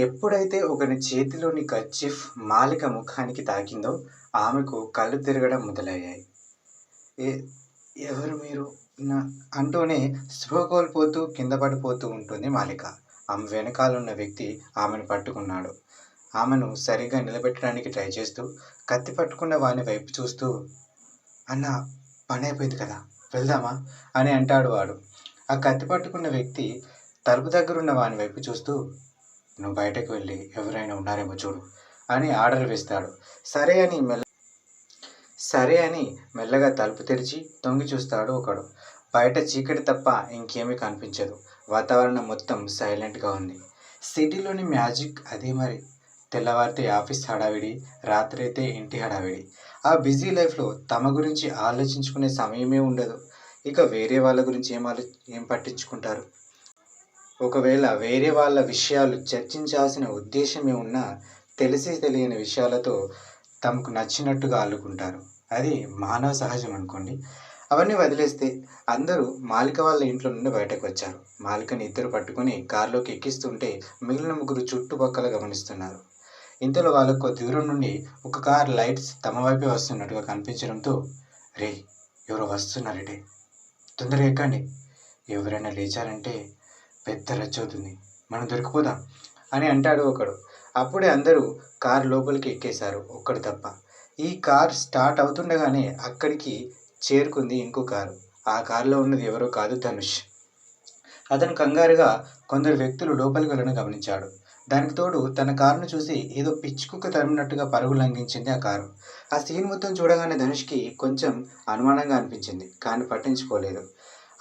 ఎప్పుడైతే ఒకని చేతిలోని కర్చీఫ్ మాలిక ముఖానికి తాకిందో ఆమెకు కళ్ళు తిరగడం మొదలయ్యాయి. ఎ ఎవరు మీరు? నా అంటూనే స్పృహ కోల్పోతూ కింద పడిపోతూ ఉంటుంది మాలిక. ఆమె వెనకాలున్న వ్యక్తి ఆమెను పట్టుకున్నాడు. ఆమెను సరిగ్గా నిలబెట్టడానికి ట్రై చేస్తూ కత్తి పట్టుకున్న వాని వైపు చూస్తూ, "అన్నా, పనయిపోయింది కదా! వెళ్దామా?" అని అంటాడు వాడు. ఆ కత్తి పట్టుకున్న వ్యక్తి తలుపు దగ్గరున్న వాని వైపు చూస్తూ, "నువ్వు బయటకు వెళ్ళి ఎవరైనా ఉన్నారేమో చూడు" అని ఆర్డర్ వేస్తాడు. సరే అని మెల్లగా తలుపు తెరిచి తొంగి చూస్తాడు ఒకడు. బయట చీకటి తప్ప ఇంకేమీ కనిపించదు. వాతావరణం మొత్తం సైలెంట్గా ఉంది. సిటీలోని మ్యాజిక్ అదే మరి. తెల్లవారితే ఆఫీస్ హడావిడి, రాత్రైతే ఇంటి హడావిడి. ఆ బిజీ లైఫ్లో తమ గురించి ఆలోచించుకునే సమయమే ఉండదు. ఇక వేరే వాళ్ళ గురించి ఏం పట్టించుకుంటారు? ఒకవేళ వేరే వాళ్ళ విషయాలు చర్చించాల్సిన ఉద్దేశమే ఉన్నా తెలిసి తెలియని విషయాలతో తమకు నచ్చినట్టుగా అల్లుకుంటారు. అది మానవ సహజం అనుకోండి. అవన్నీ వదిలేస్తే అందరూ మాలిక వాళ్ళ ఇంట్లో నుండి బయటకు వచ్చారు. మాలికని ఇద్దరు పట్టుకుని కారులోకి ఎక్కిస్తుంటే మిగిలిన ముగ్గురు చుట్టుపక్కల గమనిస్తున్నారు. ఇంతలో వాళ్ళకు కొద్ది దూరం నుండి ఒక కార్ లైట్స్ తమ వైపే వస్తున్నట్టుగా కనిపించడంతో, "రే, ఎవరో వస్తున్నారటే, తొందరగా ఎక్కండి. ఎవరైనా లేచారంటే పెద్ద రచ్చవుతుంది. మనం దొరికిపోదాం" అని అంటాడు ఒకడు. అప్పుడే అందరూ కారు లోపలికి ఎక్కేశారు, ఒక్కడు తప్ప. ఈ కార్ స్టార్ట్ అవుతుండగానే అక్కడికి చేరుకుంది ఇంకో కారు. ఆ కారులో ఉన్నది ఎవరో కాదు, ధనుష్. అతను కంగారుగా కొందరు వ్యక్తులు లోపలికి వెళ్ళడం గమనించాడు. దానికి తోడు తన కారును చూసి ఏదో పిచ్చుకుక్క తరిమినట్టుగా పరుగు లంఘించింది ఆ కారు. ఆ సీన్ మొత్తం చూడగానే ధనుష్కి కొంచెం అనుమానంగా అనిపించింది, కానీ పట్టించుకోలేదు.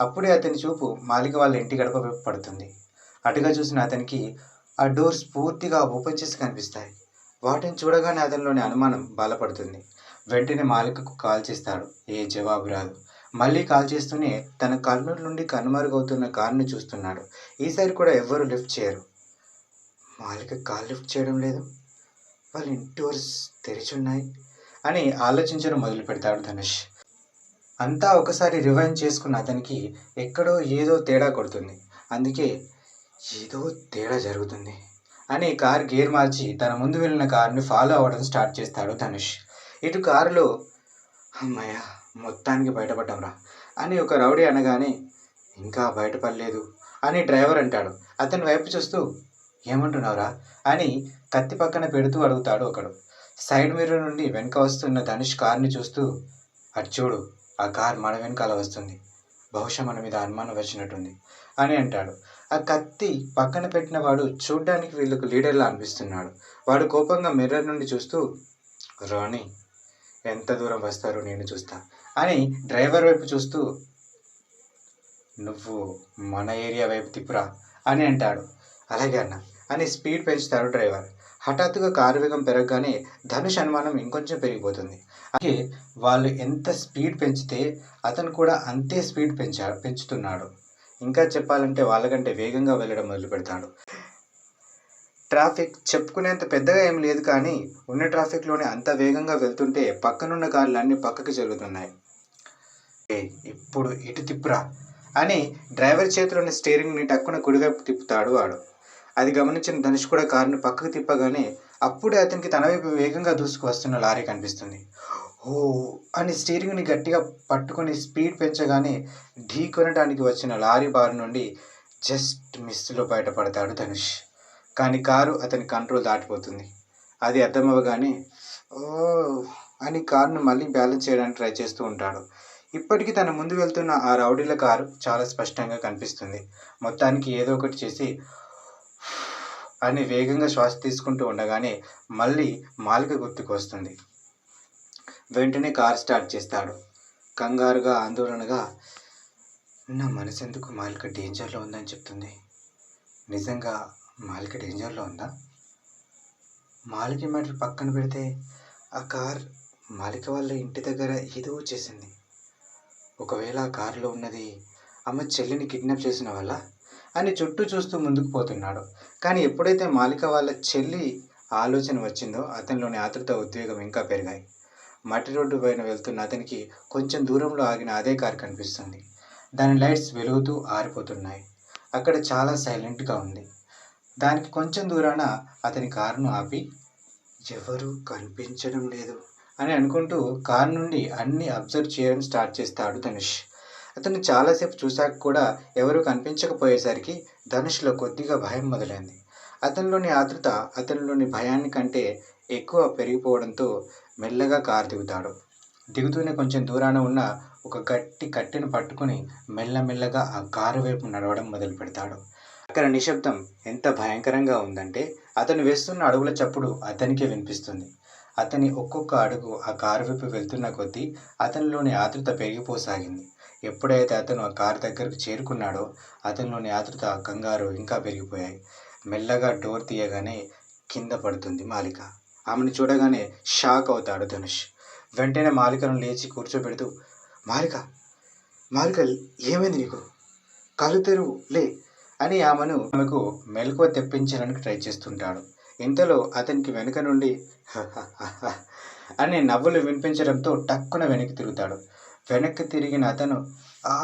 అప్పుడే అతని చూపు మాలిక వాళ్ళ ఇంటి గడప వైపు పడుతుంది. అటుగా చూసిన అతనికి ఆ డోర్స్ పూర్తిగా ఓపెన్ చేసి కనిపిస్తాయి. వాటిని చూడగానే అతనిలోని అనుమానం బలపడుతుంది. వెంటనే మాలికకు కాల్ చేస్తాడు. ఏ జవాబు రాదు. మళ్ళీ కాల్ చేస్తూనే తన కర్నూలు నుండి కనుమరుగవుతున్న కారుని చూస్తున్నాడు. ఈసారి కూడా ఎవ్వరూ లిఫ్ట్ చేయరు. మాలిక కాల్ లిఫ్ట్ చేయడం లేదు, వాళ్ళ ఇంటి డోర్స్ తెరిచున్నాయి అని ఆలోచించడం మొదలు పెడతాడు ధనుష్. అంతా ఒకసారి రివైండ్ చేసుకున్న అతనికి ఎక్కడో ఏదో తేడా కొడుతుంది. అందుకే ఏదో తేడా జరుగుతుంది అని కార్ గేర్ మార్చి తన ముందు వెళ్ళిన కారుని ఫాలో అవ్వడం స్టార్ట్ చేస్తాడు ధనుష్. ఇటు కారులో, "అమ్మయ్య, మొత్తానికి బయటపడ్డాంరా" అని ఒక రౌడీ అనగానే, "ఇంకా బయటపడలేదు" అని డ్రైవర్ అంటాడు. అతని వైపు చూస్తూ, "ఏమంటున్నావురా" అని కత్తి పక్కన పెడుతూ అడుగుతాడు ఒకడు. సైడ్ మిర్రర్ నుండి వెనక వస్తున్న ధనుష్ కార్ని చూస్తూ, "అటు చూడు, ఆ కార్ మన వెనకాల వస్తుంది. బహుశా మన మీద అనుమానం వచ్చినట్టుంది" అని అంటాడు. ఆ కత్తి పక్కన పెట్టిన వాడు చూడ్డానికి వీళ్ళకు లీడర్లా అనిపిస్తున్నాడు. వాడు కోపంగా మిర్రర్ నుండి చూస్తూ, "రాణి, ఎంత దూరం వస్తారో నేను చూస్తా" అని డ్రైవర్ వైపు చూస్తూ, "నువ్వు మన ఏరియా వైపు తిప్పురా" అని అంటాడు. "అలాగే అన్న" అని స్పీడ్ పెంచుతాడు డ్రైవర్. హఠాత్తుగా కారు వేగం పెరగగానే ధనుష్ అనుమానం ఇంకొంచెం పెరిగిపోతుంది. అలాగే వాళ్ళు ఎంత స్పీడ్ పెంచితే అతను కూడా అంతే స్పీడ్ పెంచుతున్నాడు. ఇంకా చెప్పాలంటే వాళ్ళకంటే వేగంగా వెళ్ళడం మొదలు పెడతాడు. ట్రాఫిక్ చెప్పుకునేంత పెద్దగా ఏం లేదు, కానీ ఉన్న ట్రాఫిక్లోనే అంత వేగంగా వెళ్తుంటే పక్కనున్న కార్లు అన్నీ పక్కకి జరుగుతున్నాయి. "ఇప్పుడు ఇటు తిప్పురా" అని డ్రైవర్ చేతిలోని స్టీరింగ్ని టక్కున కుడివైపు తిప్పుతాడు వాడు. అది గమనించిన ధనుష్ కూడా కారుని పక్కకు తిప్పగానే అప్పుడే అతనికి తన వైపు వేగంగా దూసుకు వస్తున్న లారీ కనిపిస్తుంది. "ఓ" అని స్టీరింగ్ని గట్టిగా పట్టుకొని స్పీడ్ పెంచగానే ఢీ కొనడానికి వచ్చిన లారీ బారి నుండి జస్ట్ మిస్లో బయటపడతాడు ధనుష్. కానీ కారు అతని కంట్రోల్ దాటిపోతుంది. అది అర్థమవగానే "ఓ" అని కారును మళ్ళీ బ్యాలెన్స్ చేయడానికి ట్రై చేస్తూ ఉంటాడు. ఇప్పటికీ తన ముందు వెళ్తున్న ఆ రౌడీల కారు చాలా స్పష్టంగా కనిపిస్తుంది. మొత్తానికి ఏదో ఒకటి చేసి అని వేగంగా శ్వాస తీసుకుంటూ ఉండగానే మళ్ళీ మాలిక గుర్తుకు వస్తుంది. వెంటనే కార్ స్టార్ట్ చేస్తాడు. కంగారుగా, ఆందోళనగా, "నా మనసెందుకు మాలిక డేంజర్లో ఉందని చెప్తుంది? నిజంగా మాలిక డేంజర్లో ఉందా? మాలిక మ్యాటర్ పక్కన పెడితే ఆ కార్ మాలిక వాళ్ళ ఇంటి దగ్గర ఏదో చేసింది. ఒకవేళ ఆ కారులో ఉన్నది అమ్మ చెల్లిని కిడ్నాప్ చేసిన వాళ్ళ" అని చుట్టూ చూస్తూ ముందుకు పోతున్నాడు. కానీ ఎప్పుడైతే మాలిక వాళ్ళ చెల్లి ఆలోచన వచ్చిందో అతనిలోని ఆతృత, ఉద్వేగం ఇంకా పెరిగాయి. మట్టి రోడ్డు పైన వెళ్తున్న అతనికి కొంచెం దూరంలో ఆగిన అదే కారు కనిపిస్తుంది. దాని లైట్స్ వెలుగుతూ ఆరిపోతున్నాయి. అక్కడ చాలా సైలెంట్గా ఉంది. దానికి కొంచెం దూరాన అతని కారును ఆపి ఎవరు కనిపించడం లేదు అని అనుకుంటూ కారు నుండి అన్ని అబ్జర్వ్ చేయడం స్టార్ట్ చేస్తాడు ధనుష్. అతను చాలాసేపు చూశాక కూడా ఎవరూ కనిపించకపోయేసరికి ధనుష్లో కొద్దిగా భయం మొదలైంది. అతనిలోని ఆతృత అతనిలోని భయాన్ని కంటే ఎక్కువ పెరిగిపోవడంతో మెల్లగా కారు దిగుతాడు. దిగుతూనే కొంచెం దూరాన ఉన్న ఒక గట్టి కట్టెను పట్టుకుని మెల్లమెల్లగా ఆ కారు వైపు నడవడం మొదలు పెడతాడు. అక్కడ నిశ్శబ్దం ఎంత భయంకరంగా ఉందంటే అతను వేస్తున్న అడుగుల చప్పుడు అతనికే వినిపిస్తుంది. అతని ఒక్కొక్క అడుగు ఆ కారు వైపు వెళ్తున్న కొద్దీ అతనిలోని ఆతృత పెరిగిపోసాగింది. ఎప్పుడైతే అతను ఆ కారు దగ్గరకు చేరుకున్నాడో అతనిలోని ఆతృత కంగారు ఇంకా పెరిగిపోయాయి. మెల్లగా డోర్ తీయగానే కింద పడుతుంది మాలిక. ఆమెను చూడగానే షాక్ అవుతాడు ధనుష్. వెంటనే మాలికను లేచి కూర్చోబెడుతూ మాలిక మాలిక ఏమైంది నీకు? కళ్ళు తెరువు లే అని ఆమెకు మెలకువ తెప్పించడానికి ట్రై చేస్తుంటాడు. ఇంతలో అతనికి వెనుక నుండి అనే నవ్వులు వినిపించడంతో టక్కున వెనక్కి తిరుగుతాడు. వెనక్కి తిరిగిన అతను ఆ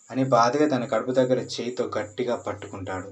అని బాధగా తన కడుపు దగ్గర చేయితో గట్టిగా పట్టుకుంటాడు.